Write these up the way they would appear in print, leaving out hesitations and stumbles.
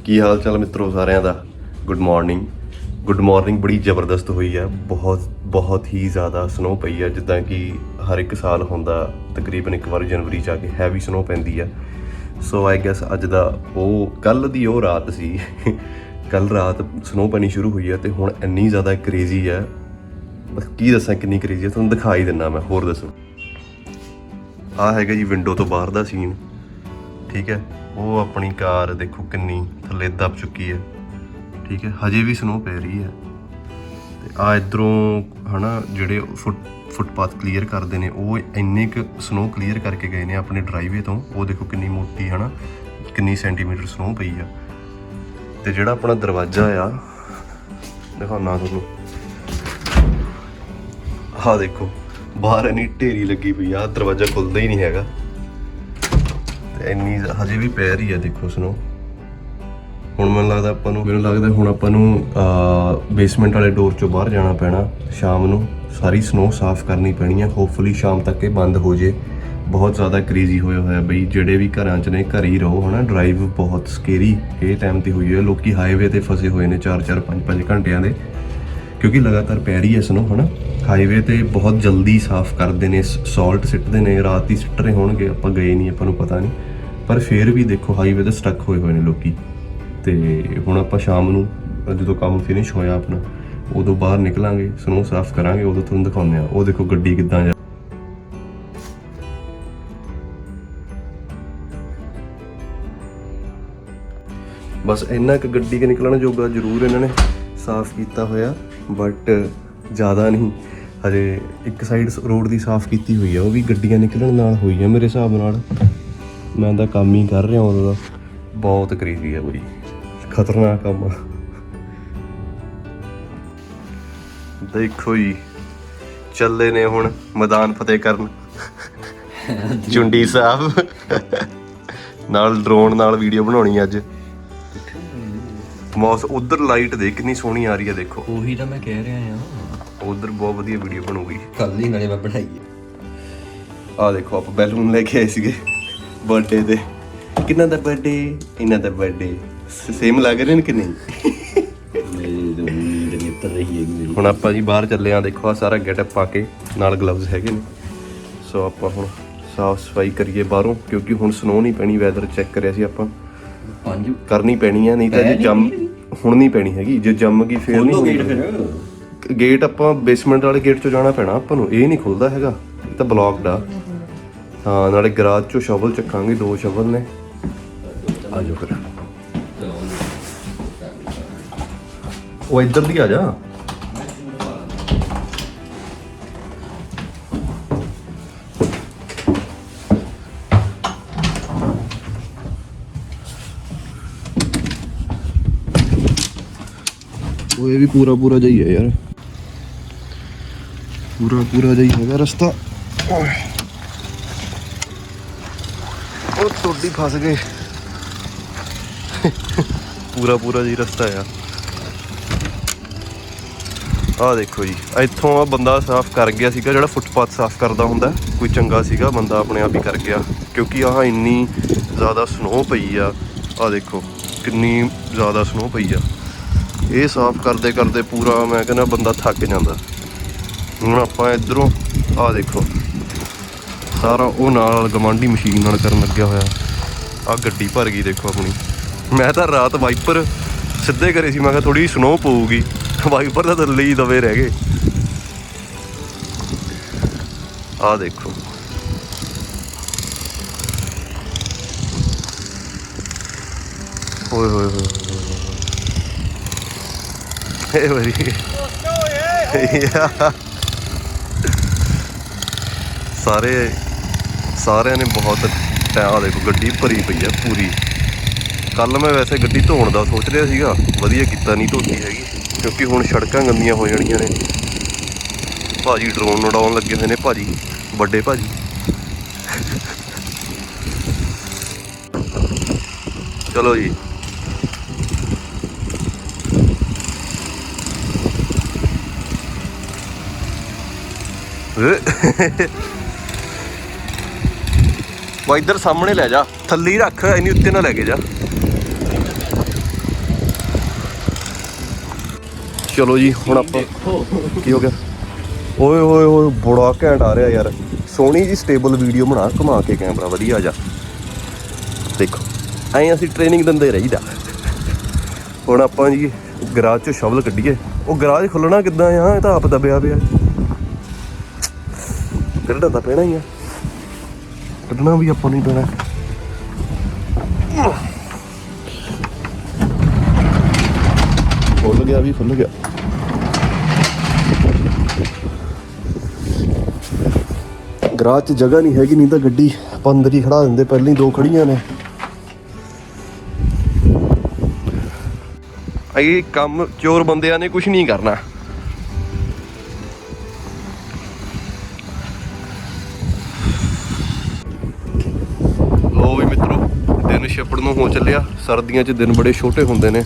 ਕੀ ਹਾਲ ਚਾਲ ਮਿੱਤਰੋ ਸਾਰਿਆਂ ਦਾ। ਗੁੱਡ ਮਾਰਨਿੰਗ ਬੜੀ ਜ਼ਬਰਦਸਤ ਹੋਈ ਹੈ। ਬਹੁਤ ਹੀ ਜ਼ਿਆਦਾ ਸਨੋ ਪਈ ਹੈ, ਜਿੱਦਾਂ ਕਿ ਹਰ ਇੱਕ ਸਾਲ ਹੁੰਦਾ ਤਕਰੀਬਨ ਇੱਕ ਵਾਰ ਜਨਵਰੀ 'ਚ ਆ ਕੇ ਹੈਵੀ ਸਨੋ ਪੈਂਦੀ ਹੈ। ਸੋ ਆਈ ਗੈਸ ਅੱਜ ਦਾ ਕੱਲ੍ਹ ਦੀ ਉਹ ਰਾਤ ਸੀ। ਕੱਲ੍ਹ ਰਾਤ ਸਨੋ ਪੈਣੀ ਸ਼ੁਰੂ ਹੋਈ ਹੈ ਅਤੇ ਹੁਣ ਇੰਨੀ ਜ਼ਿਆਦਾ ਕਰੇਜ਼ੀ ਹੈ, ਬਸ ਕੀ ਦੱਸਾਂ ਕਿੰਨੀ ਕਰੇਜ਼ੀ ਹੈ, ਤੁਹਾਨੂੰ ਦਿਖਾ ਹੀ ਦਿੰਦਾ ਮੈਂ। ਹੋਰ ਦੱਸੋ, ਆਹ ਹੈਗਾ ਜੀ ਵਿੰਡੋ ਤੋਂ ਬਾਹਰ ਦਾ ਸੀਨ, ਠੀਕ ਹੈ। ਉਹ ਆਪਣੀ ਕਾਰ ਦੇਖੋ ਕਿੰਨੀ ਥੱਲੇ ਦਬ ਚੁੱਕੀ ਹੈ, ਠੀਕ ਹੈ। ਹਜੇ ਵੀ ਸਨੋ ਪੈ ਰਹੀ ਹੈ। ਅਤੇ ਆਹ ਇੱਧਰੋਂ ਹੈ ਨਾ ਜਿਹੜੇ ਫੁੱਟਪਾਥ ਕਲੀਅਰ ਕਰਦੇ ਨੇ, ਉਹ ਇੰਨੇ ਕੁ ਸਨੋ ਕਲੀਅਰ ਕਰਕੇ ਗਏ ਨੇ ਆਪਣੇ ਡਰਾਈਵੇ ਤੋਂ। ਉਹ ਦੇਖੋ ਕਿੰਨੀ ਮੋਟੀ ਹੈ ਨਾ, ਕਿੰਨੀ ਸੈਂਟੀਮੀਟਰ ਸਨੋ ਪਈ ਆ। ਅਤੇ ਜਿਹੜਾ ਆਪਣਾ ਦਰਵਾਜ਼ਾ ਆ ਦਿਖਾਉਂਦਾ ਤੁਹਾਨੂੰ, ਆਹ ਦੇਖੋ ਬਾਹਰ ਇੰਨੀ ਢੇਰੀ ਲੱਗੀ ਪਈ ਆ, ਦਰਵਾਜ਼ਾ ਖੁੱਲ੍ਹਦਾ ਹੀ ਨਹੀਂ ਹੈਗਾ। ਅਤੇ ਇੰਨੀ ਹਜੇ ਵੀ ਪੈ ਰਹੀ ਆ ਦੇਖੋ ਸਨੋ। ਹੁਣ ਮੈਨੂੰ ਲੱਗਦਾ ਹੁਣ ਆਪਾਂ ਨੂੰ ਬੇਸਮੈਂਟ ਵਾਲੇ ਡੋਰ 'ਚੋਂ ਬਾਹਰ ਜਾਣਾ ਪੈਣਾ ਸ਼ਾਮ ਨੂੰ। ਸਾਰੀ ਸਨੋ ਸਾਫ਼ ਕਰਨੀ ਪੈਣੀ ਹੈ। ਹੋਪਫੁਲੀ ਸ਼ਾਮ ਤੱਕ ਇਹ ਬੰਦ ਹੋ ਜੇ। ਬਹੁਤ ਜ਼ਿਆਦਾ ਕਰੇਜ਼ੀ ਹੋਇਆ ਬਈ, ਜਿਹੜੇ ਵੀ ਘਰਾਂ 'ਚ ਨੇ ਘਰ ਹੀ ਰਹੋ ਹੈ ਨਾ। ਡਰਾਈਵ ਬਹੁਤ ਸਕੇਰੀ ਇਹ ਟਾਈਮ 'ਤੇ ਹੋਈ ਹੈ। ਲੋਕ ਹਾਈਵੇ 'ਤੇ ਫਸੇ ਹੋਏ ਨੇ 4-4 5-5 ਘੰਟਿਆਂ ਦੇ, ਕਿਉਂਕਿ ਲਗਾਤਾਰ ਪੈ ਰਹੀ ਹੈ ਸਨੋ ਹੈ ਨਾ। ਹਾਈਵੇ 'ਤੇ ਬਹੁਤ ਜਲਦੀ ਸਾਫ਼ ਕਰਦੇ ਨੇ, ਸਾਲਟ ਸਿੱਟਦੇ ਨੇ। ਰਾਤ ਹੀ ਸਿੱਟ ਰਹੇ ਹੋਣਗੇ, ਆਪਾਂ ਗਏ ਨਹੀਂ, ਆਪਾਂ ਨੂੰ ਪਤਾ ਨਹੀਂ। ਪਰ ਫਿਰ ਵੀ ਦੇਖੋ ਹਾਈਵੇ 'ਤੇ ਸਟਕ ਹੋਏ ਨੇ ਲੋਕ। ਅਤੇ ਹੁਣ ਆਪਾਂ ਸ਼ਾਮ ਨੂੰ ਜਦੋਂ ਕੰਮ ਫਿਨਿਸ਼ ਹੋਇਆ ਆਪਣਾ, ਉਦੋਂ ਬਾਹਰ ਨਿਕਲਾਂਗੇ, ਸਨੋ ਸਾਫ਼ ਕਰਾਂਗੇ, ਉਦੋਂ ਤੁਹਾਨੂੰ ਦਿਖਾਉਂਦੇ ਹਾਂ। ਉਹ ਦੇਖੋ ਗੱਡੀ ਕਿੱਦਾਂ ਜਾ, ਬਸ ਇੰਨਾ ਕੁ ਗੱਡੀ ਕੇ ਨਿਕਲਣ ਜੋਗਾ ਜ਼ਰੂਰ ਇਹਨਾਂ ਨੇ ਸਾਫ਼ ਕੀਤਾ ਹੋਇਆ, ਬਟ ਜ਼ਿਆਦਾ ਨਹੀਂ। ਹਜੇ ਇੱਕ ਸਾਈਡ ਰੋਡ ਦੀ ਸਾਫ਼ ਕੀਤੀ ਹੋਈ ਆ, ਉਹ ਵੀ ਗੱਡੀਆਂ ਨਿਕਲਣ ਨਾਲ ਹੋਈ ਆ ਮੇਰੇ ਹਿਸਾਬ ਨਾਲ। ਮੈਂ ਤਾਂ ਕੰਮ ਹੀ ਕਰ ਰਿਹਾ ਉਦੋਂ ਦਾ। ਬਹੁਤ ਕਰੇਜ਼ੀ ਆ ਬਈ, ਖਤਰਨਾਕ ਕੰਮ ਆ। ਦੇਖੋ ਜੀ ਚੱਲੇ ਨੇ ਹੁਣ ਮੈਦਾਨ ਫਤਿਹ ਕਰਨ ਚੁੰਡੀ ਸਾਹਿਬ ਨਾਲ ਡਰੋਨ ਨਾਲ ਵੀਡੀਓ ਬਣਾਉਣੀ ਅੱਜ। ਮੌਸ ਉਧਰ ਲਾਈਟ ਦੇ ਕਿੰਨੀ ਸੋਹਣੀ ਆ ਰਹੀ ਹੈ ਦੇਖੋ। ਉਹੀ ਤਾਂ ਮੈਂ ਕਹਿ ਰਿਹਾ ਆ, ਉਧਰ ਬਹੁਤ ਵਧੀਆ ਵੀਡੀਓ ਬਣੂਗੀ। ਕੱਲ ਹੀ ਨਾਲੇ ਮੈਂ ਬਣਾਈ ਆ ਦੇਖੋ ਆਪਾਂ ਬੈਲੂਨ ਲੈ ਕੇ ਆਏ ਸੀਗੇ ਬਰਥਡੇ ਤੇ। ਕਿੰਨਾ ਦਾ ਬਰਥਡੇ? ਇਹਨਾਂ ਦਾ ਬਰਥਡੇ ਸੇਮ ਲੱਗ ਰਹੇ ਨੇ ਕਿ ਨਹੀਂ? ਹੁਣ ਆਪਾਂ ਜੀ ਬਾਹਰ ਚੱਲੇ ਆ। ਦੇਖੋ ਆ ਸਾਰਾ ਗੈਟਅਪ ਪਾ ਕੇ, ਨਾਲ ਗਲਵਜ਼ ਹੈਗੇ ਨੇ। ਸੋ ਆਪਾਂ ਹੁਣ ਸਾਫ਼ ਸਫਾਈ ਕਰੀਏ ਬਾਹਰੋਂ, ਕਿਉਂਕਿ ਹੁਣ ਸਨੋ ਨਹੀਂ ਪੈਣੀ। ਵੈਦਰ ਚੈੱਕ ਕਰਿਆ ਸੀ ਆਪਾਂ, ਕਰਨੀ ਪੈਣੀ ਆ, ਨਹੀਂ ਤਾਂ ਜੇ ਜੰਮ ਹੁਣ ਨਹੀਂ ਪੈਣੀ ਹੈਗੀ। ਜੇ ਜੰਮ ਗਈ ਫਿਰ ਨਹੀਂ। ਗੇਟ ਆਪਾਂ ਬੇਸਮੈਂਟ ਵਾਲੇ ਗੇਟ 'ਚੋਂ ਜਾਣਾ ਪੈਣਾ ਆਪਾਂ ਨੂੰ, ਇਹ ਨਹੀਂ ਖੁੱਲਦਾ ਹੈਗਾ, ਇਹ ਤਾਂ ਬਲੌਕਡ ਆ। ਹਾਂ, ਨਾਲੇ ਗਰਾਜ 'ਚੋਂ ਸ਼ਵਲ ਚੱਕਾਂਗੇ, 2 ਸ਼ਵਲ ਨੇ। ਆ ਜਾਓ ਫਿਰ, ਉਹ ਇੱਧਰ ਦੀ ਆ ਜਾ। ਉਹ ਇਹ ਵੀ ਪੂਰਾ ਜਿਹਾ ਹੀ ਹੈ ਯਾਰ, ਪੂਰਾ ਜਿਹਾ ਹੀ ਹੈਗਾ ਰਸਤਾ। ਉਹ ਟੋਡੀ ਫਸ ਗਏ। ਪੂਰਾ ਜਿਹਾ ਰਸਤਾ ਆ। ਆਹ ਦੇਖੋ ਜੀ, ਇੱਥੋਂ ਆ ਬੰਦਾ ਸਾਫ਼ ਕਰ ਗਿਆ ਸੀਗਾ, ਜਿਹੜਾ ਫੁੱਟਪਾਥ ਸਾਫ਼ ਕਰਦਾ ਹੁੰਦਾ। ਕੋਈ ਚੰਗਾ ਸੀਗਾ ਬੰਦਾ, ਆਪਣੇ ਆਪ ਹੀ ਕਰ ਗਿਆ, ਕਿਉਂਕਿ ਆਹ ਇੰਨੀ ਜ਼ਿਆਦਾ ਸਨੋ ਪਈ ਆ। ਆਹ ਦੇਖੋ ਕਿੰਨੀ ਜ਼ਿਆਦਾ ਸਨੋ ਪਈ ਆ। ਇਹ ਸਾਫ਼ ਕਰਦੇ ਪੂਰਾ ਮੈਂ ਕਹਿੰਦਾ ਬੰਦਾ ਥੱਕ ਜਾਂਦਾ। ਹੁਣ ਆਪਾਂ ਇੱਧਰੋਂ ਆਹ ਦੇਖੋ ਸਾਰਾ ਉਹ ਨਾਲ ਗਵਾਂਢੀ ਮਸ਼ੀਨ ਨਾਲ ਕਰਨ ਲੱਗਿਆ ਹੋਇਆ। ਆਹ ਗੱਡੀ ਭਰ ਗਈ ਦੇਖੋ ਆਪਣੀ। ਮੈਂ ਤਾਂ ਰਾਤ ਵਾਈਪਰ ਸਿੱਧੇ ਕਰੇ ਸੀ, ਮੈਂ ਕਿਹਾ ਥੋੜ੍ਹੀ ਸਨੋ ਪਊਗੀ, ਵਾਈਪਰ ਤਾਂ ਥੱਲੇ ਹੀ ਦਬੇ ਰਹਿ ਗਏ। ਆਹ ਦੇਖੋ ਹੋਏ ਇਹ ਵਾਰੀ ਸਾਰਿਆਂ ਨੇ ਬਹੁਤ ਆ ਦੇਖੋ ਗੱਡੀ ਭਰੀ ਪਈ ਆ ਪੂਰੀ। ਕੱਲ੍ਹ ਮੈਂ ਵੈਸੇ ਗੱਡੀ ਧੋਣ ਦਾ ਸੋਚ ਰਿਹਾ ਸੀਗਾ, ਵਧੀਆ ਕੀਤਾ ਨਹੀਂ ਧੋਤੀ ਹੈਗੀ, ਕਿਉਂਕਿ ਹੁਣ ਸੜਕਾਂ ਗੰਦੀਆਂ ਹੋ ਜਾਣੀਆਂ ਨੇ। ਭਾਜੀ ਡਰੋਨ ਉਡਾਉਣ ਲੱਗੇ ਹੋਏ ਨੇ, ਭਾਜੀ ਵੱਡੇ ਭਾਜੀ। ਚਲੋ ਜੀ। ਵਾ ਇੱਧਰ ਸਾਹਮਣੇ ਲੈ ਜਾ, ਥੱਲੇ ਹੀ ਰੱਖ, ਇੰਨੀ ਉੱਤੇ ਨਾ ਲੈ ਕੇ ਜਾ। ਚਲੋ ਜੀ ਹੁਣ ਆਪਾਂ ਕੀ ਹੋ ਗਿਆ? ਓਏ ਓਏ ਓਏ ਬੜਾ ਘੈਂਟ ਆ ਰਿਹਾ ਯਾਰ, ਸੋਹਣੀ ਜੀ ਸਟੇਬਲ ਵੀਡੀਓ ਬਣਾ, ਘੁਮਾ ਕੇ ਕੈਮਰਾ ਵਧੀਆ ਜਾ। ਦੇਖੋ ਐਂ ਅਸੀਂ ਟ੍ਰੇਨਿੰਗ ਦਿੰਦੇ ਰਹੀਦਾ। ਹੁਣ ਆਪਾਂ ਜੀ ਗਰਾਜ 'ਚੋਂ ਸ਼ਵਲ ਕੱਢੀਏ। ਉਹ ਗਰਾਜ ਖੁੱਲਣਾ ਕਿੱਦਾਂ ਆ? ਇਹ ਤਾਂ ਆਪ ਦਬਿਆ ਪਿਆ, ਕੱਢਣਾ ਤਾਂ ਪੈਣਾ ਹੀ ਆ, ਕੱਢਣਾ ਵੀ ਆਪਾਂ ਨੂੰ ਹੀ ਪੈਣਾ। ਖੁੱਲ ਗਿਆ ਵੀ, ਖੁੱਲ ਗਿਆ। ਗਰਾਜ 'ਚ ਜਗ੍ਹਾ ਨਹੀਂ ਹੈਗੀ, ਨਹੀਂ ਤਾਂ ਗੱਡੀ ਆਪਾਂ ਅੰਦਰ ਹੀ ਖੜਾ ਦਿੰਦੇ। ਪਹਿਲਾਂ ਹੀ 2 ਖੜੀਆਂ ਨੇ। ਇਹ ਕੰਮ ਚੋਰ ਬੰਦਿਆਂ ਨੇ ਕੁਝ ਨਹੀਂ ਕਰਨਾ। ਲੋ ਵੀ ਮਿੱਤਰੋ, ਦਿਨ ਛਿਪੜ ਨੂੰ ਹੋ ਚੱਲਿਆ। ਸਰਦੀਆਂ 'ਚ ਦਿਨ ਬੜੇ ਛੋਟੇ ਹੁੰਦੇ ਨੇ।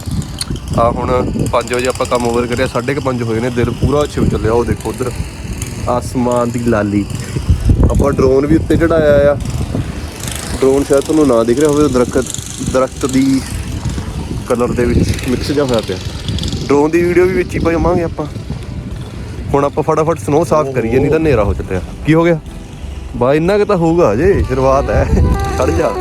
ਆ ਹੁਣ 5 ਵਜੇ ਆਪਾਂ ਕੰਮ ਓਵਰ ਕਰਿਆ, 5:30 ਹੋਏ ਨੇ। ਦਿਨ ਪੂਰਾ ਛਿਪ ਚੱਲਿਆ। ਉਹ ਦੇਖੋ ਉਧਰ ਆਸਮਾਨ ਦੀ ਲਾਲੀ। ਆਪਾਂ ਡਰੋਨ ਵੀ ਉੱਤੇ ਚੜਾਇਆ ਆ। ਡਰੋਨ ਸ਼ਾਇਦ ਤੁਹਾਨੂੰ ਨਾ ਦਿਖ ਰਿਹਾ ਹੋਵੇ, ਦਰਖਤ ਦੀ ਕਲਰ ਦੇ ਵਿੱਚ ਮਿਕਸ ਜਿਹਾ ਹੋਇਆ ਪਿਆ। ਡਰੋਨ ਦੀ ਵੀਡੀਓ ਵੀ ਵਿੱਚ ਹੀ ਪਾਵਾਂਗੇ ਆਪਾਂ। ਹੁਣ ਆਪਾਂ ਫਟਾਫਟ ਸਨੋ ਸਾਫ਼ ਕਰੀਏ, ਨਹੀਂ ਤਾਂ ਹਨੇਰਾ ਹੋ ਚੱਲਿਆ। ਕੀ ਹੋ ਗਿਆ? ਬਾ ਇੰਨਾ ਕੁ ਤਾਂ ਹੋਊਗਾ, ਅਜੇ ਸ਼ੁਰੂਆਤ ਹੈ। ਖੜ ਜਾ।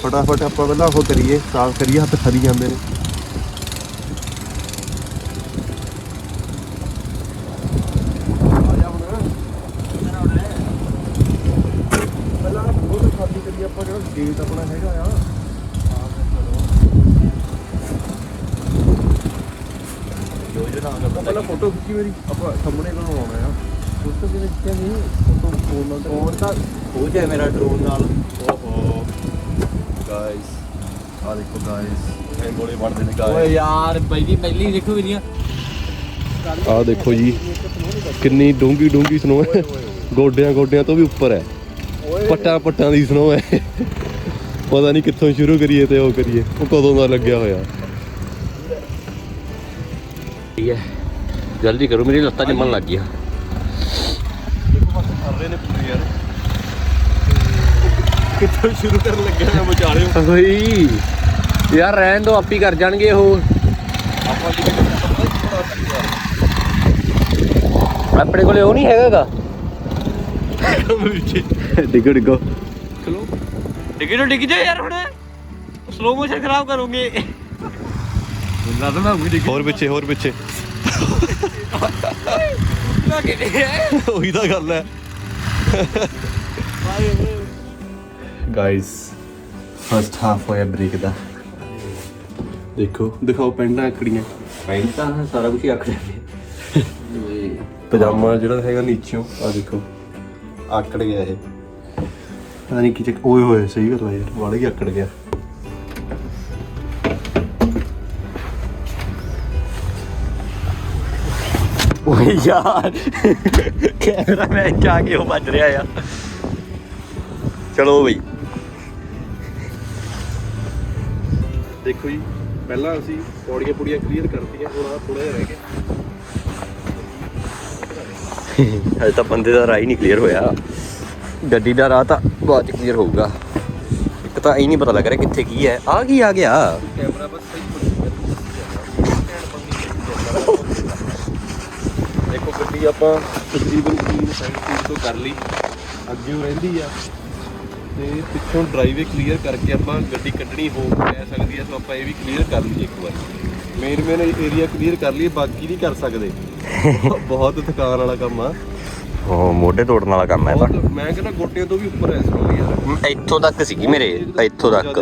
फटाफट ਆਪਾਂ ਪਹਿਲਾਂ ਉਹ ਕਰੀਏ, ਸਾਫ਼ ਕਰੀਏ, ਹੱਥ ਖਰੀ ਜਾਂਦੇ ਨੇ। ਪਹਿਲਾਂ ਉਹ ਖਾਲੀ ਕਰੀਏ ਆਪਾਂ, ਜਿਹੜਾ ਗੇਟ ਆਪਣਾ ਹੈਗਾ ਆ। ਪਹਿਲਾਂ ਫੋਟੋ ਖਿੱਚੀ ਮੇਰੀ, ਆਪਾਂ ਸਾਹਮਣੇ ਬਣਾਉਣਾ ਆ। ਫੋਟੋ ਕਿਵੇਂ ਖਿੱਚਿਆ ਨਹੀਂ? ਫੋਟੋ ਫੋਨ ਤਾਂ ਹੋ ਜਾਏ ਮੇਰਾ ਡਰੋਨ ਨਾਲ। ਓਹੋ ਗਾਇਸ, ਆ ਦੇਖੋ ਗਾਇਸ, ਇਹ ਗੋਲੇ ਵੜਦੇ ਨੇ ਗਾਇਸ। ਓਏ ਯਾਰ ਬਾਈ ਦੀ ਪਹਿਲੀ ਦੇਖੋ ਵੀਡੀਓ। ਆ ਦੇਖੋ ਜੀ ਕਿੰਨੀ ਡੂੰਗੀ ਸਨੋ ਹੈ। ਗੋਡਿਆਂ ਤੋਂ ਵੀ ਉੱਪਰ ਹੈ। ਪੱਟਾਂ ਦੀ ਸਨੋ ਹੈ। ਪਤਾ ਨਹੀਂ ਕਿੱਥੋਂ ਸ਼ੁਰੂ ਕਰੀਏ ਤੇ ਉਹ ਕਰੀਏ। ਉਹ ਕਦੋਂ ਦਾ ਲੱਗਿਆ ਹੋਇਆ। ਠੀਕ ਹੈ, ਜਲਦੀ ਕਰੋ, ਮੇਰੀ ਲੱਤਾਂ ਜੰਮਣ ਲੱਗ ਗਈਆਂ। ਕਿੱਥੋਂ ਸ਼ੁਰੂ ਕਰਨ ਲੱਗਿਆ ਮੈਂ ਵਿਚਾਲੇ ਹੋਈ ਯਾਰ। ਰਹਿਣ ਦੋ, ਆਪੀ ਕਰ ਜਾਣਗੇ ਉਹ। ਆਪਣੇ ਕੋਲੇ ਉਹ ਨਹੀਂ ਹੈਗਾਗਾ। ਡਿੱਗੋ ਚਲੋ, ਡਿੱਗ ਜਾ ਯਾਰ। ਹੁਣ ਸਲੋ ਮੋਸ਼ਨ ਖਰਾਬ ਕਰੋਗੇ। ਹੋਰ ਪਿੱਛੇ ਉਹੀ ਤਾਂ ਗੱਲ ਹੈ ਗਾਇਸ। ਫਸਟ ਹਾਫ ਹੋਇਆ ਬ੍ਰੇਕ ਦਾ। ਦਿਖਾਓ ਪੈਂਟਾਂ ਆਕੜੀਆਂ। ਪੈਂਟਾਂ ਸਾਰਾ ਕੁਝ ਆਕੜਿਆ। ਪਜਾਮਾ ਜਿਹੜਾ ਹੈਗਾ ਨੀਚਿਓਂ ਆ ਦੇਖੋ ਆਕੜ ਗਿਆ ਇਹ ਪਤਾ ਨਹੀਂ ਕੀ ਚੱਕ ਓਏ ਹੋਏ ਸਹੀ ਗੱਲ ਆ ਯਾਰ ਵਾਲਾ ਹੀ ਆਕੜ ਗਿਆ ਓਏ ਯਾਰ ਕੈਮਰਾ ਮੈਂ ਕਿਆ ਕਿ ਉਹ ਵੱਜ ਰਿਹਾ ਆ ਚਲੋ ਬਈ ਦੇਖੋ ਜੀ ਪਹਿਲਾਂ ਅਸੀਂ ਪੌੜੀਆਂ ਕਲੀਅਰ ਕਰਤੀਆਂ ਹੁਣ ਆ ਥੋੜਾ ਜਿਹਾ ਰਹਿ ਗਿਆ ਹਜੇ ਤਾਂ ਬੰਦੇ ਦਾ ਰਾਹ ਹੀ ਨਹੀਂ ਕਲੀਅਰ ਹੋਇਆ ਗੱਡੀ ਦਾ ਰਾਹ ਤਾਂ ਬਾਅਦ ਚ ਕਲੀਅਰ ਹੋਊਗਾ ਇੱਕ ਤਾਂ ਇਹ ਨਹੀਂ ਪਤਾ ਲੱਗ ਰਿਹਾ ਕਿੱਥੇ ਕੀ ਹੈ ਆ ਕੀ ਆ ਗਿਆ ਕੈਮਰਾ ਬਸ ਸਹੀ ਦੇਖੋ ਗੱਡੀ ਆਪਾਂ ਤਕਰੀਬਨ ਕਲੀਨ ਸਾਈਡ ਤੋਂ ਕਰ ਲਈ ਅੱਗੇ ਉਹ ਰਹਿੰਦੀ ਆ ਤੇ ਪਿੱਛੋਂ ਡਰਾਈਵੇ ਕਲੀਅਰ ਕਰਕੇ ਆਪਾਂ ਗੱਡੀ ਕੱਢਣੀ ਹੋ ਪੈ ਸਕਦੀ ਆ ਸੋ ਆਪਾਂ ਇਹ ਵੀ ਕਲੀਅਰ ਕਰ ਲਈਏ ਇੱਕ ਵਾਰ ਮੇਨ ਏਰੀਆ ਕਲੀਅਰ ਕਰ ਲਈਏ ਬਾਕੀ ਨਹੀਂ ਕਰ ਸਕਦੇ ਬਹੁਤ ਥਕਾਨ ਵਾਲਾ ਕੰਮ ਆ ਉਹ ਮੋਢੇ ਤੋੜਨ ਵਾਲਾ ਕੰਮ ਹੈ ਤਾਂ ਮੈਂ ਕਹਿੰਦਾ ਗੋਟਿਆਂ ਤੋਂ ਵੀ ਉੱਪਰ ਐ ਸੋ ਯਾਰ ਇੱਥੋਂ ਤੱਕ ਸੀਗੀ ਮੇਰੇ ਇੱਥੋਂ ਤੱਕ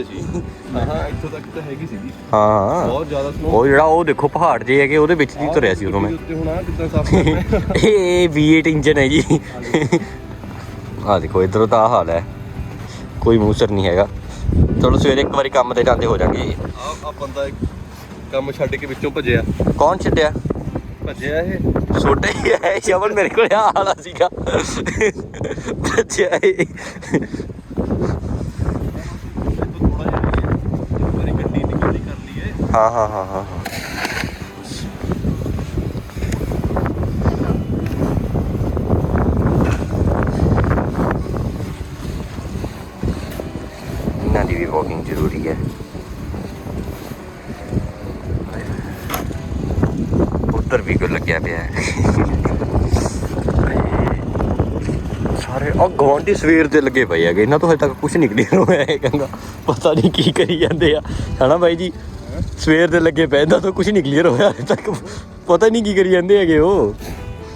ਹਾਂ ਇੱਥੋਂ ਤੱਕ ਤਾਂ ਹੈਗੀ ਸੀਗੀ ਹਾਂ ਬਹੁਤ ਜ਼ਿਆਦਾ ਸਨੋ ਉਹ ਜਿਹੜਾ ਉਹ ਦੇਖੋ ਪਹਾੜ ਜੇ ਹੈਗੇ ਉਹਦੇ ਵਿੱਚ ਦੀ ਤੁਰਿਆ ਸੀ ਉਦੋਂ ਮੈਂ ਉੱਤੇ ਹੁਣ ਆ ਕਿੱਦਾਂ ਸਾਫ਼ ਕਰਨਾ ਇਹ V8 ਇੰਜਨ ਹੈ ਜੀ ਆ ਦੇਖੋ ਇਧਰੋਂ ਤਾਂ ਆ ਹਾਲ ਹੈ ਕੋਈ ਮੂਸਰ ਨਹੀਂ ਹੈਗਾ ਚਲੋ ਸਵੇਰੇ ਇੱਕ ਵਾਰੀ ਕੰਮ ਤੇ ਜਾਂਦੇ ਹੋ ਜਾਣਗੇ ਆ ਬੰਦਾ ਕੰਮ ਛੱਡ ਕੇ ਵਿੱਚੋਂ ਭੱਜਿਆ ਕੌਣ ਛੱਡਿਆ ਭੱਜਿਆ ਇਹ ਛੋਟਾ ਹੀ ਹੈ ਸ਼ਵਨ ਮੇਰੇ ਕੋਲ ਆ ਹਾਲਾ ਸੀਗਾ ਬੱਚਿਆ ਇਹ ਥੋੜਾ ਜਿਹਾ ਇੱਕ ਵਾਰੀ ਗੱਡੀ ਨਿਕਲਦੀ ਕਰ ਲਈਏ ਹਾਂ ਇਹਨਾਂ ਦੀ ਵੀ ਵਾਕਿੰਗ ਜ਼ਰੂਰੀ ਹੈ ਉੱਧਰ ਵੀ ਕੋਈ ਲੱਗਿਆ ਪਿਆ ਹੈ ਸਾਰੇ ਉਹ ਗਵਾਂਢੀ ਸਵੇਰ ਦੇ ਲੱਗੇ ਪਏ ਹੈਗੇ ਇਹਨਾਂ ਤੋਂ ਹਜੇ ਤੱਕ ਕੁਝ ਨਹੀਂ ਕਲੀਅਰ ਹੋਇਆ ਹੈਗਾ ਪਤਾ ਨਹੀਂ ਕੀ ਕਰੀ ਜਾਂਦੇ ਆ ਹਨਾ ਬਾਈ ਜੀ ਸਵੇਰ ਦੇ ਲੱਗੇ ਪਏ ਇਹਨਾਂ ਤੋਂ ਕੁਝ ਨਹੀਂ ਕਲੀਅਰ ਹੋਇਆ ਹਜੇ ਤੱਕ ਪਤਾ ਨਹੀਂ ਕੀ ਕਰੀ ਜਾਂਦੇ ਹੈਗੇ ਉਹ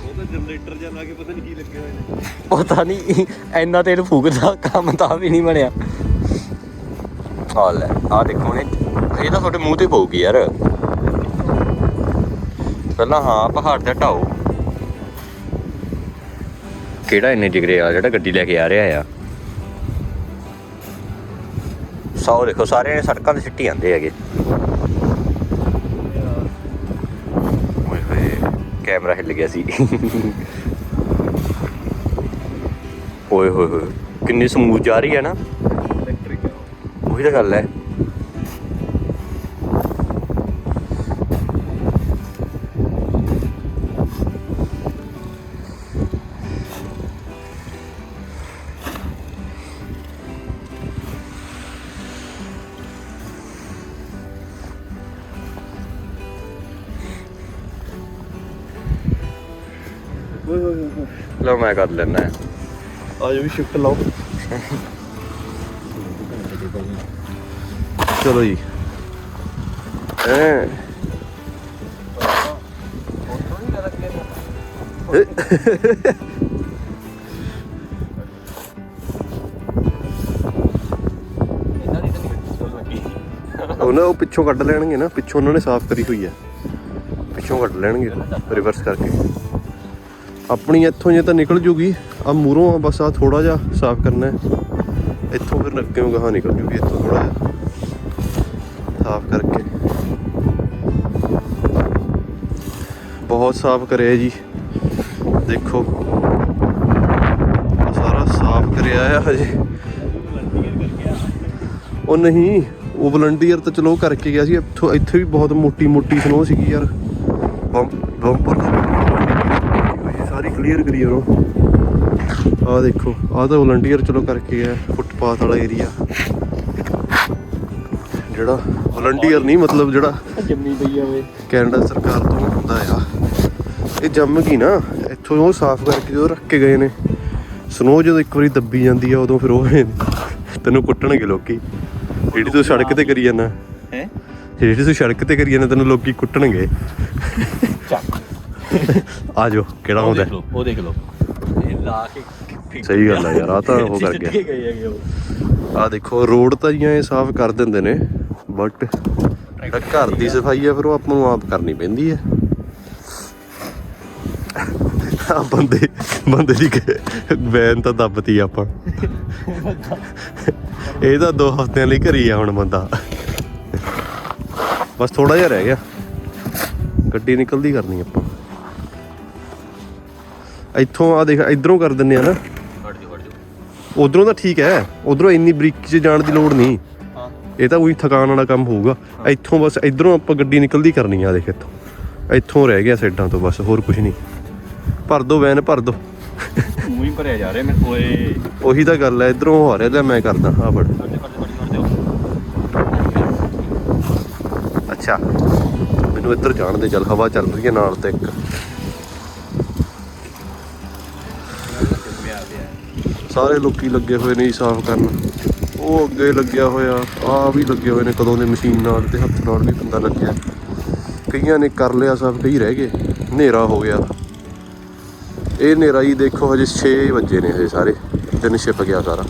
ਤਾਂ ਜਨਰੇਟਰ ਜਾਂ ਲਾ ਕੇ ਪਤਾ ਨਹੀਂ ਕੀ ਲੱਗੇ ਹੋਏ ਨੇ ਪਤਾ ਨਹੀਂ ਇੰਨਾ ਤੇਲ ਫੂਕਦਾ ਕੰਮ ਤਾਂ ਵੀ ਨਹੀਂ ਬਣਿਆ ਆ ਲੈ ਆ ਦੇਖੋ ਨੇ ਇਹ ਤਾਂ ਤੁਹਾਡੇ ਮੂੰਹ ਤੇ ਪਊਗੀ ਯਾਰ ਪਹਿਲਾਂ ਹਾਂ ਪਹਾੜ ਤੇ ਢਾਓ ਕਿਹੜਾ ਇੰਨੇ ਜਿਗਰੇ ਆ ਜਿਹੜਾ ਗੱਡੀ ਲੈ ਕੇ ਆ ਰਿਹਾ ਆ ਸਾਓ ਦੇਖੋ ਸਾਰੇ ਸੜਕਾਂ ਤੇ ਸਿੱਟੀ ਜਾਂਦੇ ਹੈਗੇ ਓਏ ਹੋਏ ਕੈਮਰਾ ਹਿੱਲ ਗਿਆ ਸੀ ਓਏ ਹੋਏ ਹੋਏ ਕਿੰਨੀ ਸਮੂਥ ਜਾ ਰਹੀ ਹੈ ਨਾ ਇਲੈਕਟ੍ਰਿਕ ਉਹੀ ਤਾਂ ਗੱਲ ਹੈ ਲਓ ਮੈਂ ਕਰ ਲੈਣਾ ਆ ਜੋ ਵੀ ਸ਼ਿਫਟ ਲਾਓ ਚਲੋ ਜੀ ਉਹਨਾਂ ਉਹ ਪਿੱਛੋਂ ਕੱਢ ਲੈਣਗੇ ਨਾ ਪਿੱਛੋਂ ਉਹਨਾਂ ਨੇ ਸਾਫ਼ ਕਰੀ ਹੋਈ ਹੈ ਪਿੱਛੋਂ ਕੱਢ ਲੈਣਗੇ ਰਿਵਰਸ ਕਰਕੇ ਆਪਣੀ ਇੱਥੋਂ ਜੇ ਤਾਂ ਨਿਕਲ ਜੂਗੀ ਆ ਮੂਹਰੋਂ ਆ ਬਸ ਆ ਥੋੜਾ ਜਿਹਾ ਸਾਫ਼ ਕਰਨਾ ਹੈ ਇੱਥੋਂ ਫਿਰ ਅੱਗੇ ਨੂੰ ਗਾਹਾਂ ਨਿਕਲ ਜੂਗੀ ਇੱਥੋਂ ਥੋੜਾ ਜਿਹਾ ਸਾਫ਼ ਕਰਕੇ ਬਹੁਤ ਸਾਫ਼ ਕਰਿਆ ਜੀ ਦੇਖੋ ਸਾਰਾ ਸਾਫ਼ ਕਰਿਆ ਆ ਹਜੇ ਉਹ ਨਹੀਂ ਉਹ ਵਲੰਟੀਅਰ ਤਾਂ ਚਲੋ ਕਰਕੇ ਗਿਆ ਸੀ ਇੱਥੇ ਵੀ ਬਹੁਤ ਮੋਟੀ ਸਨੋ ਸੀਗੀ ਯਾਰ ਬੰਪਰ ਸਾਰੀ ਕਲੀਅਰ ਕਰੀ ਉਹਨੂੰ ਆਹ ਦੇਖੋ ਆਹ ਤਾਂ ਵਲੰਟੀਅਰ ਚਲੋ ਕਰਕੇ ਗਿਆ ਫੁੱਟਪਾਥ ਵਾਲਾ ਏਰੀਆ ਜਿਹੜਾ ਵਲੰਟੀਅਰ ਨਹੀਂ ਮਤਲਬ ਜਿਹੜਾ ਜੰਮੀ ਪਈ ਆਵੇ ਕੈਨੇਡਾ ਸਰਕਾਰ ਤੋਂ ਹੁੰਦਾ ਆ ਇਹ ਜੰਮ ਗਈ ਨਾ ਇੱਥੋਂ ਉਹ ਸਾਫ਼ ਕਰਕੇ ਜਦੋਂ ਰੱਖ ਕੇ ਗਏ ਨੇ ਸਨੋ ਜਦੋਂ ਇੱਕ ਵਾਰੀ ਦੱਬੀ ਜਾਂਦੀ ਆ ਉਦੋਂ ਫਿਰ ਉਹ ਤੈਨੂੰ ਕੁੱਟਣਗੇ ਲੋਕੀ ਜਿਹੜੀ ਤੂੰ ਸੜਕ ਤੇ ਕਰੀ ਜਾਂਦਾ ਹੈ ਜਿਹੜੀ ਤੂੰ ਸੜਕ ਤੇ ਕਰੀ ਜਾਂਦਾ ਤੈਨੂੰ ਲੋਕੀ ਕੁੱਟਣਗੇ ਆ ਜਾਓ ਕਿਹੜਾ ਹੁੰਦਾ ਉਹ ਦੇਖ ਲਓ ਇਹ ਲਾ ਕੇ ਸਹੀ ਗੱਲ ਆ ਯਾਰ ਆ ਤਾਂ ਉਹ ਕਰ ਗਿਆ ਗਏ ਹੈਗੇ ਉਹ ਆ ਦੇਖੋ ਰੋਡ ਤਾਂ ਜੀਆਂ ਇਹ ਸਾਫ਼ ਕਰ ਦਿੰਦੇ ਨੇ ਬਟ ਜਿਹੜਾ ਘਰ ਦੀ ਸਫਾਈ ਆ ਫਿਰ ਉਹ ਆਪਾਂ ਨੂੰ ਆਪ ਕਰਨੀ ਪੈਂਦੀ ਹੈ ਆ ਬੰਦੇ ਦੀ ਵੈਨ ਤਾਂ ਦੱਬਤੀ ਆਪਾਂ। ਇਹ ਤਾਂ 2 ਹਫ਼ਤਿਆਂ ਲਈ ਘਰੀ ਆ ਹੁਣ ਬੰਦਾ। ਬਸ ਥੋੜਾ ਜਿਹਾ ਰਹਿ ਗਿਆ, ਗੱਡੀ ਨਿਕਲਦੀ ਕਰਨੀ ਆਪਾਂ। ਇੱਥੋਂ ਆ ਦੇਖ, ਇਧਰੋਂ ਕਰ ਦਿੰਨੇ ਆ ਨਾ। ਉਧਰੋਂ ਤਾਂ ਠੀਕ ਹੈ, ਉਧਰੋਂ ਇੰਨੀ ਬਰੀਕੀ 'ਚ ਜਾਣ ਦੀ ਲੋੜ ਨਹੀਂ। ਇਹ ਤਾਂ ਉਹੀ ਥਕਾਨ ਵਾਲਾ ਕੰਮ ਹੋਊਗਾ। ਇੱਥੋਂ ਬਸ ਇਧਰੋਂ ਆਪਾਂ ਗੱਡੀ ਨਿਕਲਦੀ ਕਰਨੀ ਆ। ਦੇਖ ਇੱਥੋਂ ਰਹਿ ਗਿਆ ਸਾਈਡਾਂ ਤੋਂ, ਬਸ ਹੋਰ ਕੁਝ ਨਹੀਂ। ਭਰ ਦੋ ਵੈਨ, ਭਰ ਦੋ। ਮੂੰਹ ਹੀ ਭਰਿਆ ਜਾ ਰਿਹਾ ਮੇਰੇ। ਓਏ ਉਹੀ ਤਾਂ ਗੱਲ ਹੈ, ਇਧਰੋਂ ਆ ਰਿਹਾ ਲੈ ਮੈਂ ਕਰਦਾ। ਆ ਫੜ। ਅੱਛਾ ਮੈਨੂੰ ਇੱਧਰ ਜਾਣ ਦੇ, ਚੱਲ ਹਵਾ ਚੱਲ ਰਹੀ ਹੈ ਨਾਲ ਤੇ ਇੱਕ। ਸਾਰੇ ਲੋਕੀ ਲੱਗੇ ਹੋਏ ਨੇ ਸਾਫ਼ ਕਰਨ। ਉਹ ਅੱਗੇ ਲੱਗਿਆ ਹੋਇਆ, ਆ ਵੀ ਲੱਗੇ ਹੋਏ ਨੇ ਕਦੋਂ ਦੇ ਮਸ਼ੀਨ ਨਾਲ ਤੇ ਹੱਥ ਨਾਲ ਵੀ ਬੰਦਾ ਲੱਗਿਆ। ਕਈਆਂ ਨੇ ਕਰ ਲਿਆ ਸਭ, ਕਈ ਰਹਿ ਗਏ। ਹਨੇਰਾ ਹੋ ਗਿਆ। ਇਹ ਹਨੇਰਾ ਹੀ ਦੇਖੋ, ਹਜੇ 6 ਵਜੇ ਨੇ ਹਜੇ, ਸਾਰੇ ਦਿਨ ਛਿਪ ਗਿਆ ਸਾਰਾ।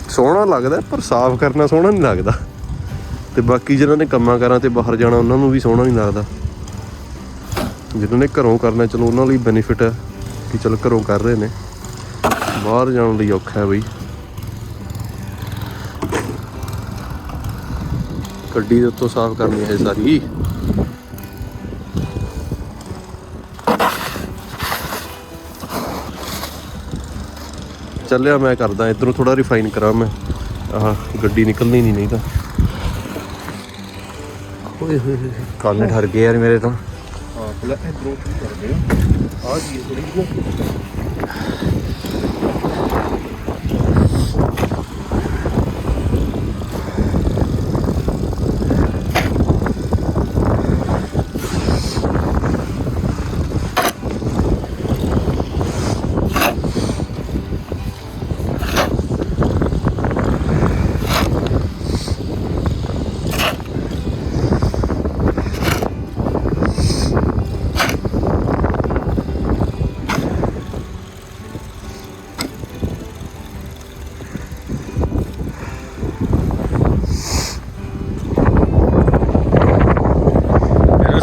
ਸੋਹਣਾ ਲੱਗਦਾ ਪਰ ਸਾਫ਼ ਕਰਨਾ ਸੋਹਣਾ ਨਹੀਂ ਲੱਗਦਾ। ਤੇ ਬਾਕੀ ਜਿਹਨਾਂ ਨੇ ਕੰਮਾਂ ਕਾਰਾਂ ਤੇ ਬਾਹਰ ਜਾਣਾ ਉਹਨਾਂ ਨੂੰ ਵੀ ਸੋਹਣਾ ਨਹੀਂ ਲੱਗਦਾ। ਜਿਹਨਾਂ ਨੇ ਘਰੋਂ ਕਰਨਾ ਚਲੋ ਉਹਨਾਂ ਲਈ ਬੈਨੀਫਿਟ ਹੈ ਕਿ ਚਲ ਘਰੋਂ ਕਰ ਰਹੇ ਨੇ, ਬਾਹਰ ਜਾਣ ਲਈ ਔਖਾ ਹੈ ਬਈ। ਗੱਡੀ ਦੇ ਉੱਤੋਂ ਸਾਫ਼ ਕਰਨੀ ਹੈ ਸਾਰੀ। ਚੱਲਿਆ ਮੈਂ ਕਰਦਾ ਇੱਧਰੋਂ ਥੋੜਾ ਰਿਫਾਈਨ ਕਰਾਂ ਮੈਂ। ਆਹ ਗੱਡੀ ਨਿਕਲਣੀ ਨਹੀਂ ਤਾਂ। ਓਏ ਹੋਏ ਹੋਏ ਕੰਨ ਠਰ ਗਏ ਯਾਰ ਮੇਰੇ ਤਾਂ। ਹਾਂ ਪਹਿਲਾਂ ਇੱਧਰੋਂ ਕਰਦੇ ਆ ਜੀ ਥੋੜੀ।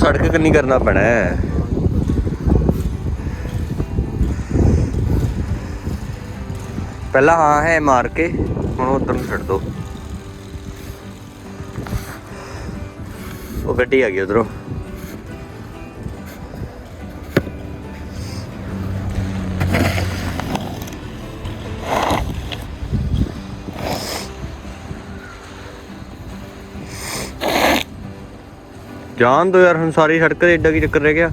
ਸੜਕ ਨਹੀਂ ਕਰਨਾ ਪੈਣਾ ਹੈ। ਪਹਿਲਾਂ ਹਾਂ ਹੈ ਮਾਰ ਕੇ, ਹੁਣ ਉਧਰ ਨੂੰ ਛੱਡ ਦੋ। ਉਹ ਗੱਡੀ ਆ ਗਈ ਉਧਰੋਂ। ਜਾਣ ਦੋ ਯਾਰ, ਹੁਣ ਸਾਰੀ ਸੜਕ ਤੇ ਏਡਾ ਕੀ ਚੱਕਰ ਰਹਿ ਗਿਆ।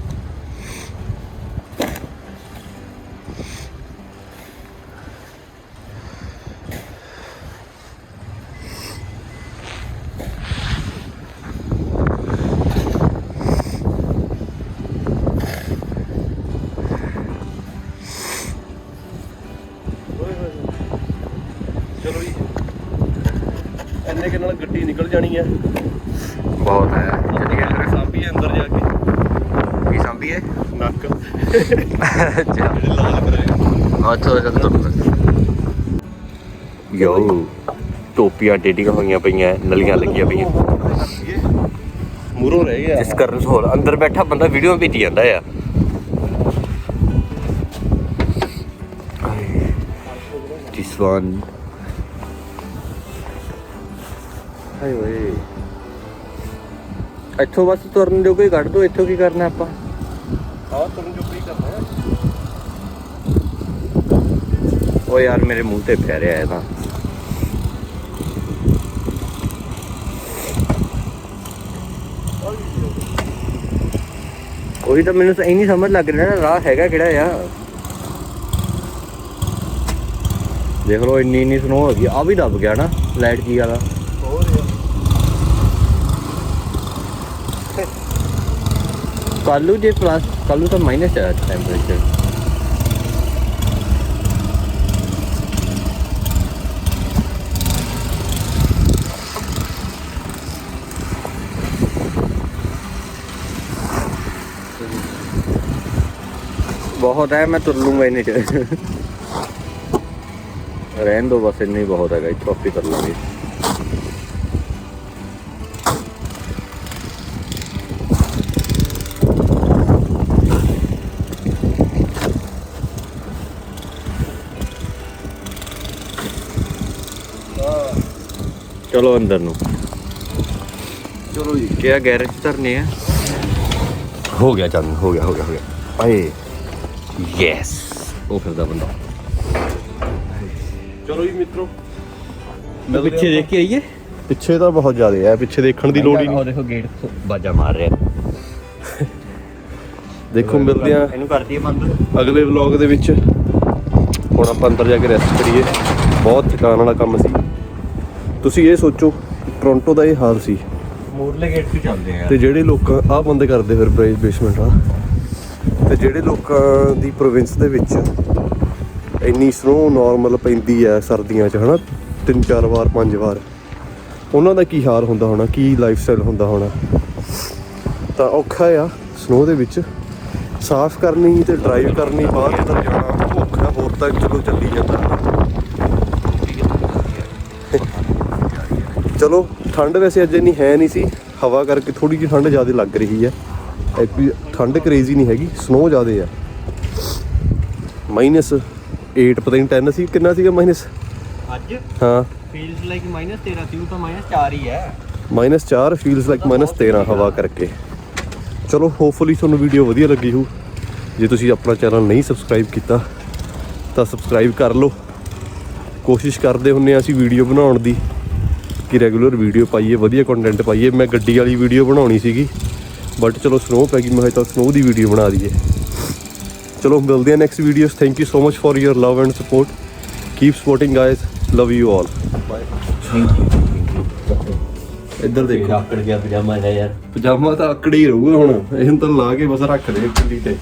ਚਲੋ ਜੀ, ਇੰਨੇ ਕਿ ਨਾਲ ਗੱਡੀ ਨਿਕਲ ਜਾਣੀ ਹੈ। ਬਹੁਤ ਹੈ। ਸਾਂਭੀਏ ਅੰਦਰ ਜਾ ਕੇ। ਕੀ ਸਾਂਭੀਏ? ਨੱਕ। ਅੱਛਾ ਲਾਲ ਕਰਾਏ। ਅੱਛਾ ਯੋ ਟੋਪੀਆਂ ਟੇਡੀਆਂ ਹੋਈਆਂ ਪਈਆਂ, ਨਲੀਆਂ ਲੱਗੀਆਂ ਪਈਆਂ। ਮੂਹਰੋਂ ਰਹਿ ਗਿਆ ਇਸ ਕਰਨ ਸਹੋਲ। ਅੰਦਰ ਬੈਠਾ ਬੰਦਾ ਵੀਡੀਓ ਭੇਜੀ ਜਾਂਦਾ ਆ। This one। ਹਾਏ ਓਏ, ਇੱਥੋਂ ਬਸ ਤੁਰਨ ਜੋਗਾ ਹੀ ਕੱਢ ਦੋ। ਇੱਥੋਂ ਕੀ ਕਰਨਾ ਆਪਾਂ? ਆਹ ਤੁਰਨ ਜੋਗਾ ਹੀ ਕਰਨਾ ਹੈ। ਓ ਯਾਰ ਮੇਰੇ ਮੂੰਹ ਤੇ ਪੈ ਰਿਹਾ ਹੈ ਤਾਂ। ਉਹੀ ਤਾਂ ਮੈਨੂੰ ਇਹ ਨਹੀਂ ਸਮਝ ਲੱਗ ਰਿਹਾ ਨਾ, ਰਾਹ ਹੈਗਾ ਕਿਹੜਾ ਆ। ਦੇਖ ਲਓ ਇੰਨੀ ਸਨੋ ਹੋ ਗਈ। ਆ ਵੀ ਦੱਬ ਗਿਆ ਨਾ ਲਾਈਟ ਜੀ ਵਾਲਾ। ਕੱਲੂ ਜੇ ਪਲੱਸ, ਕੱਲੂ ਤਾਂ ਮਾਈਨਸ ਹੈ ਟੈਂਪਰੇਚਰ। बहुत है, मैं तुर लूँगा इन्हें रहने दो बस, इन्हें बहुत है। इतना ही कर लेंगे। ਚਲੋ ਅੰਦਰ ਨੂੰ। ਚਲੋ ਜੀ ਕਿਆ ਗੈਰੇਜ ਧਰਨੇ ਆ। ਹੋ ਗਿਆ ਚੱਲ, ਹੋ ਗਿਆ ਆਏ ਯੈਸ। ਉਹ ਫਿਰਦਾ ਬੰਦਾ। ਚਲੋ ਜੀ ਮਿੱਤਰੋ, ਪਿੱਛੇ ਦੇਖ ਕੇ ਆਈਏ। ਪਿੱਛੇ ਤਾਂ ਬਹੁਤ ਜ਼ਿਆਦਾ ਹੈ, ਪਿੱਛੇ ਦੇਖਣ ਦੀ ਲੋੜ ਹੀ ਨਹੀਂ। ਉਹ ਦੇਖੋ ਗੇਟ ਬਾਜਾ ਮਾਰ ਰਿਹਾ। ਦੇਖੋ ਮਿਲਦੇ ਆ ਇਹਨੂੰ ਕਰਦੀ ਬੰਦ ਅਗਲੇ ਵਲੌਗ ਦੇ ਵਿੱਚ। ਹੁਣ ਆਪਾਂ ਅੰਦਰ ਜਾ ਕੇ ਰੈਸਟ ਕਰੀਏ, ਬਹੁਤ ਥਕਾਨ ਵਾਲਾ ਕੰਮ ਸੀ। ਤੁਸੀਂ ਇਹ ਸੋਚੋ ਟੋਰਾਂਟੋ ਦਾ ਇਹ ਹਾਲ ਸੀ, ਮੂਰਲੇ ਗੇਟ ਤੋਂ ਚੱਲਦੇ ਆ ਤੇ ਜਿਹੜੇ ਲੋਕਾਂ ਆਹ ਬੰਦੇ ਕਰਦੇ ਫਿਰ ਬੇਸਮੈਂਟ ਆ, ਤੇ ਜਿਹੜੇ ਲੋਕਾਂ ਦੀ ਪ੍ਰੋਵਿੰਸ ਦੇ ਵਿੱਚ ਇੰਨੀ ਸਨੋ ਨਾਰਮਲ ਪੈਂਦੀ ਹੈ ਸਰਦੀਆਂ 'ਚ, ਹਨਾ 3-4 ਵਾਰ 5 ਵਾਰ, ਉਹਨਾਂ ਦਾ ਕੀ ਹਾਲ ਹੁੰਦਾ ਹੋਣਾ, ਕੀ ਲਾਈਫ ਸਟਾਈਲ ਹੁੰਦਾ ਹੋਣਾ। ਤਾਂ ਔਖਾ ਆ ਸਨੋ ਦੇ ਵਿੱਚ ਸਾਫ਼ ਕਰਨੀ ਤੇ ਡਰਾਈਵ ਕਰਨੀ, ਬਾਹਰ ਅੰਦਰ ਜਾਣਾ ਔਖਾ। ਹੋਰ ਤਾਂ ਚਲੋ ਚੱਲੀ ਜਾਂਦਾ। ਚਲੋ ਠੰਡ ਵੈਸੇ ਅੱਜ ਇੰਨੀ ਹੈ ਨਹੀਂ ਸੀ, ਹਵਾ ਕਰਕੇ ਥੋੜੀ ਜਿਹੀ ਠੰਡ ਜ਼ਿਆਦਾ ਲੱਗ ਰਹੀ ਹੈ। ਐਪੀ ਠੰਡ ਕਰੇਜ਼ੀ ਨਹੀਂ ਹੈਗੀ, ਸਨੋ ਜ਼ਿਆਦਾ ਆ। -8 ਪਤਾ ਨਹੀਂ 10 ਸੀ, ਕਿੰਨਾ ਸੀਗਾ ਮਾਈਨਸ ਅੱਜ? ਹਾਂ ਫੀਲਸ ਲਾਈਕ -13 ਸੀ, ਉਹ ਤਾਂ -4 ਹੀ ਹੈ। -4 ਫੀਲਸ ਲਾਈਕ -13 ਹਵਾ ਕਰਕੇ। ਚਲੋ ਹੋਪਫੁਲੀ ਤੁਹਾਨੂੰ ਵੀਡੀਓ ਵਧੀਆ ਲੱਗੀ ਹੋ। ਜੇ ਤੁਸੀਂ ਆਪਣਾ ਚੈਨਲ ਨਹੀਂ ਸਬਸਕ੍ਰਾਈਬ ਕੀਤਾ ਤਾਂ ਸਬਸਕ੍ਰਾਈਬ ਕਰ ਲਓ। ਕੋਸ਼ਿਸ਼ ਕਰਦੇ ਹੁੰਦੇ ਹਾਂ ਅਸੀਂ ਵੀਡੀਓ ਬਣਾਉਣ ਦੀ ਕਿ ਰੈਗੂਲਰ ਵੀਡੀਓ ਪਾਈਏ, ਵਧੀਆ ਕੰਟੈਂਟ ਪਾਈਏ। ਮੈਂ ਗੱਡੀ ਵਾਲੀ ਵੀਡੀਓ ਬਣਾਉਣੀ ਸੀਗੀ, ਬਟ ਚਲੋ ਸਨੋ ਪੈ ਗਈ, ਮੈਂ ਤਾਂ ਸਨੋ ਦੀ ਵੀਡੀਓ ਬਣਾ ਦਈਏ। ਚਲੋ ਮਿਲਦੇ ਹਾਂ next videos. Thank you so much for your love and support. Keep supporting guys, love you all. ਇੱਧਰ ਦੇਖੋ ਆਕੜ ਗਿਆ ਪਜਾਮਾ ਹੈ ਯਾਰ। ਪਜਾਮਾ ਤਾਂ ਆਕੜ ਹੀ ਰਹੂਗਾ ਹੁਣ, ਇਹਨੂੰ ਤਾਂ ਲਾ ਕੇ ਬਸ ਰੱਖ ਦੇ ਕੁੰਡੀ ਤੇ।